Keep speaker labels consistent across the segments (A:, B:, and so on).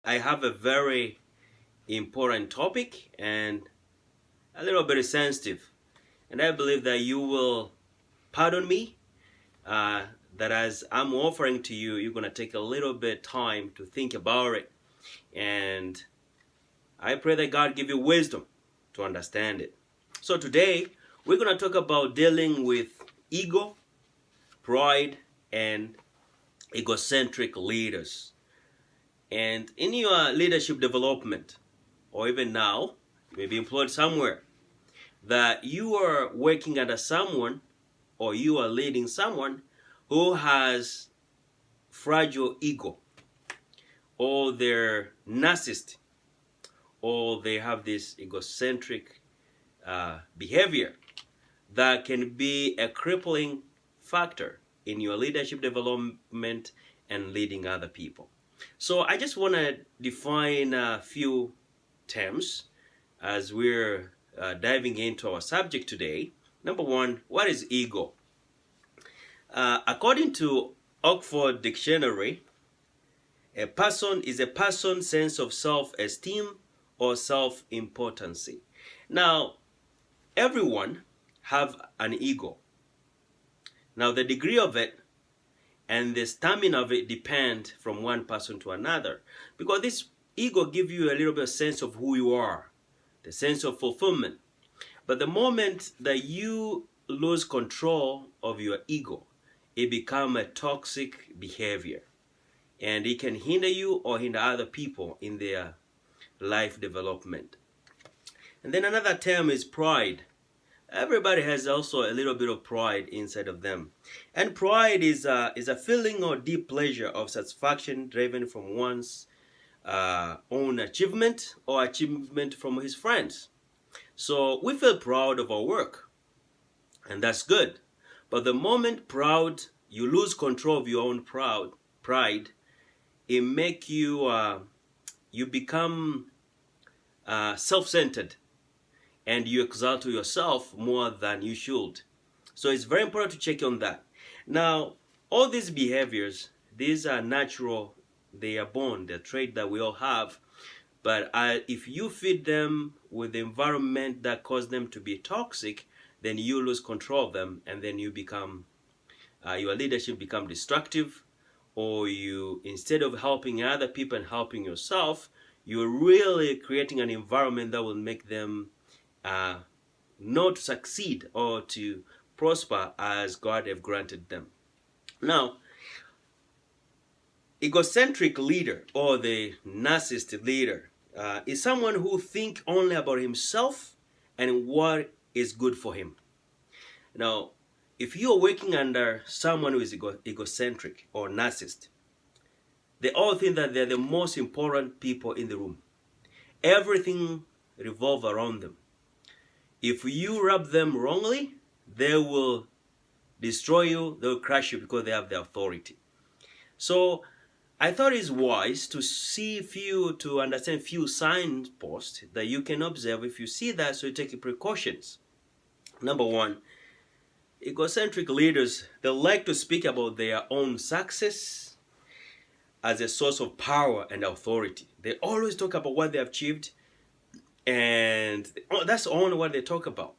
A: I have a very important topic and a little bit sensitive. And I believe that you will pardon me, that as I'm offering to you, you're going to take a little bit time to think about it. And I pray that God give you wisdom to understand it. So today, we're going to talk about dealing with ego, pride, and egocentric leaders. And in your leadership development, or even now, you may be employed somewhere, that you are working under someone or you are leading someone who has fragile ego, or they're narcissist, or they have this egocentric behavior that can be a crippling factor in your leadership development and leading other people. So I just want to define a few terms as we're diving into our subject today. Number one, what is ego? According to Oxford Dictionary, a person is a person's sense of self-esteem or self-importance. Now, everyone have an ego. Now, the degree of it and the stamina of it depend from one person to another, because this ego gives you a little bit of sense of who you are, the sense of fulfillment. But the moment that you lose control of your ego, it becomes a toxic behavior, and it can hinder you or hinder other people in their life development. And then another term is pride. Everybody has also a little bit of pride inside of them. And pride is a feeling or deep pleasure of satisfaction driven from one's own achievement or achievement from his friends. So we feel proud of our work, and that's good. But the moment you lose control of your own pride, it make you become self-centered, and you exalt yourself more than you should. So it's very important to check on that. Now, all these behaviors, these are natural, they are born, they're traits that we all have. But if you feed them with the environment that causes them to be toxic, then you lose control of them, and then you become, your leadership become destructive, or you, instead of helping other people and helping yourself, you're really creating an environment that will make them not to succeed or to prosper as God have granted them. Now, egocentric leader or the narcissistic leader is someone who thinks only about himself and what is good for him. Now, if you are working under someone who is egocentric or narcissist, they all think that they're the most important people in the room. Everything revolves around them. If you rub them wrongly, they will destroy you, they will crush you because they have the authority. So I thought it's wise to understand few signposts that you can observe if you see that, so you take precautions. Number one, egocentric leaders, they like to speak about their own success as a source of power and authority. They always talk about what they have achieved, and that's only what they talk about.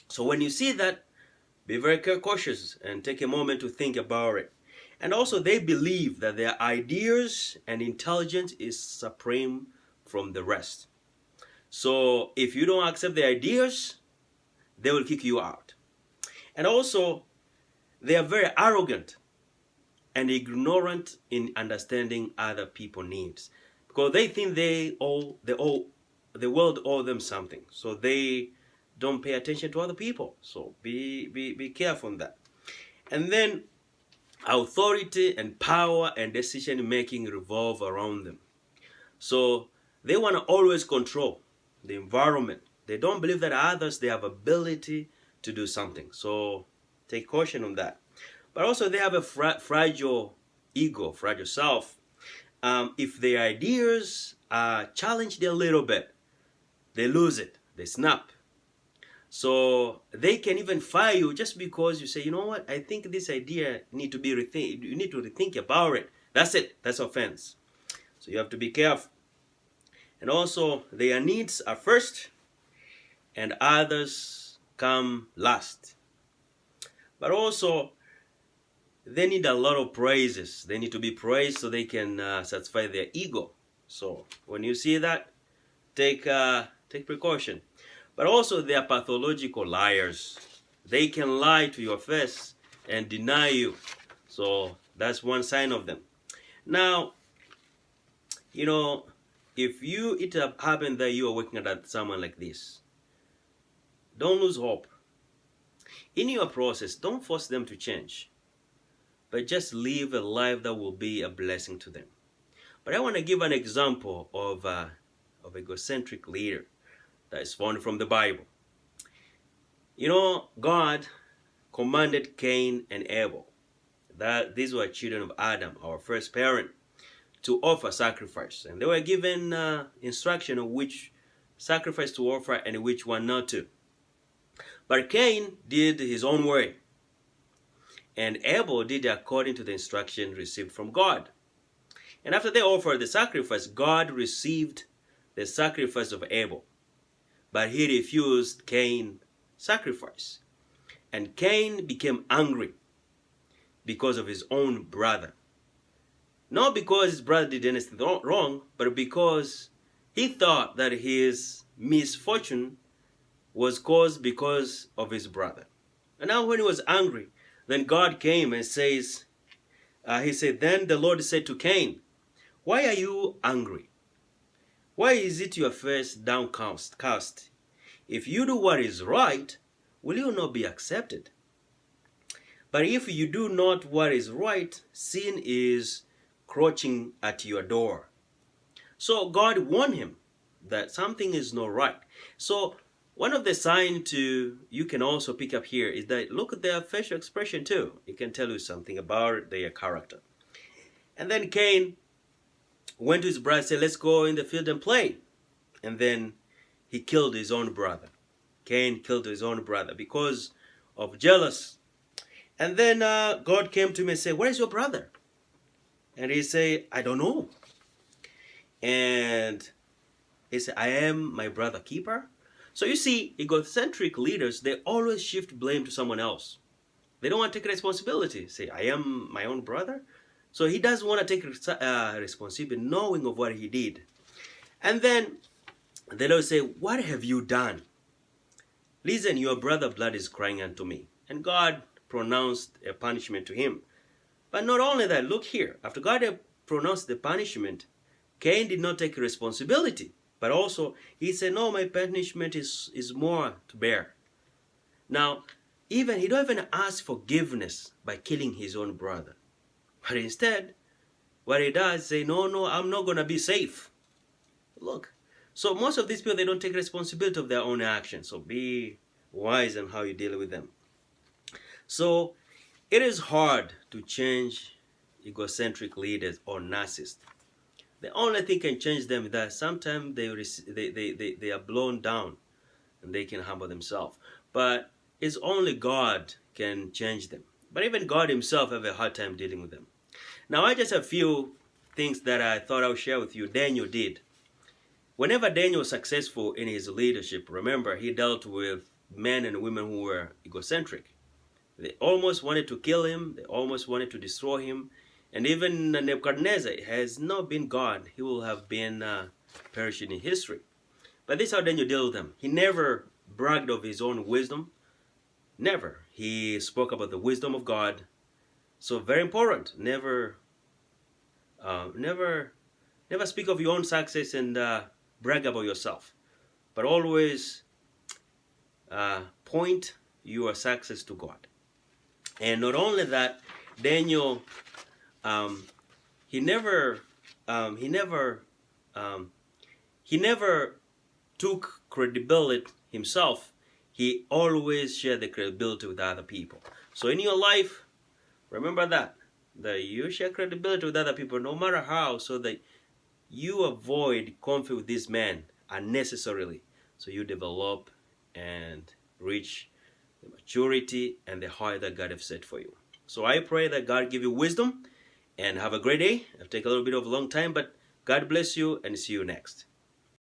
A: So when you see that, be very cautious and take a moment to think about it. And also, they believe that their ideas and intelligence is supreme from the rest. So if you don't accept their ideas, they will kick you out. And also, they are very arrogant and ignorant in understanding other people's needs, because they think the world owes them something. So they don't pay attention to other people. So be careful on that. And then authority and power and decision making revolve around them. So they want to always control the environment. They don't believe that others, they have ability to do something. So take caution on that. But also, they have a fragile ego, fragile self. If their ideas are challenged a little bit, they lose it, they snap. So they can even fire you just because you say, you know what, I think this idea need to be you need to rethink about it. That's it, that's offense. So you have to be careful. And also, their needs are first, and others come last. But also, they need a lot of praises. They need to be praised so they can satisfy their ego. So when you see that, take precaution. But also, they are pathological liars. They can lie to your face and deny you. So that's one sign of them. Now, if it happens that you are working at someone like this, don't lose hope. In your process, don't force them to change, but just live a life that will be a blessing to them. But I want to give an example of egocentric leader that is found from the Bible. God commanded Cain and Abel, that these were children of Adam, our first parent, to offer sacrifice. And they were given instruction of which sacrifice to offer and which one not to. But Cain did his own way, and Abel did according to the instruction received from God. And after they offered the sacrifice, God received the sacrifice of Abel, but he refused Cain's sacrifice. And Cain became angry because of his own brother. Not because his brother did anything wrong, but because he thought that his misfortune was caused because of his brother. And now when he was angry, then God came and says, he said, then the Lord said to Cain, why are you angry? Why is it your face downcast? If you do what is right, will you not be accepted? But if you do not what is right, sin is crouching at your door. So God warned him that something is not right. So one of the signs you can also pick up here is that look at their facial expression too. It can tell you something about their character. And then Cain went to his brother and said, let's go in the field and play. And then he killed his own brother. Cain killed his own brother because of jealousy. And then God came to him and said, where is your brother? And he said, I don't know. And he said, I am my brother keeper. So you see, egocentric leaders, they always shift blame to someone else. They don't want to take responsibility. Say, I am my own brother. So he doesn't want to take responsibility knowing of what he did. And then the Lord say, what have you done? Listen, your brother's blood is crying unto me. And God pronounced a punishment to him. But not only that, look here. After God had pronounced the punishment, Cain did not take responsibility. But also, he said, no, my punishment is more to bear. Now, he don't even ask forgiveness by killing his own brother. But instead, what he does is say, no, I'm not going to be safe. Look. So most of these people, they don't take responsibility of their own actions. So be wise in how you deal with them. So it is hard to change egocentric leaders or narcissists. The only thing can change them is that sometimes they are blown down and they can humble themselves. But it's only God can change them. But even God himself have a hard time dealing with them. Now I just have a few things that I thought I would share with you Daniel did. Whenever Daniel was successful in his leadership, remember he dealt with men and women who were egocentric. They almost wanted to kill him. They almost wanted to destroy him. And even Nebuchadnezzar has not been God. He will have been perishing in history. But this is how Daniel dealt with them. He never bragged of his own wisdom. Never. He spoke about the wisdom of God. So very important. Never speak of your own success and brag about yourself. But always point your success to God. And not only that, Daniel, he never took credibility himself. He always shared the credibility with other people. So in your life, remember that you share credibility with other people, no matter how, so that you avoid conflict with these men unnecessarily. So you develop and reach the maturity and the height that God has set for you. So I pray that God give you wisdom and have a great day. It'll take a little bit of a long time, but God bless you and see you next.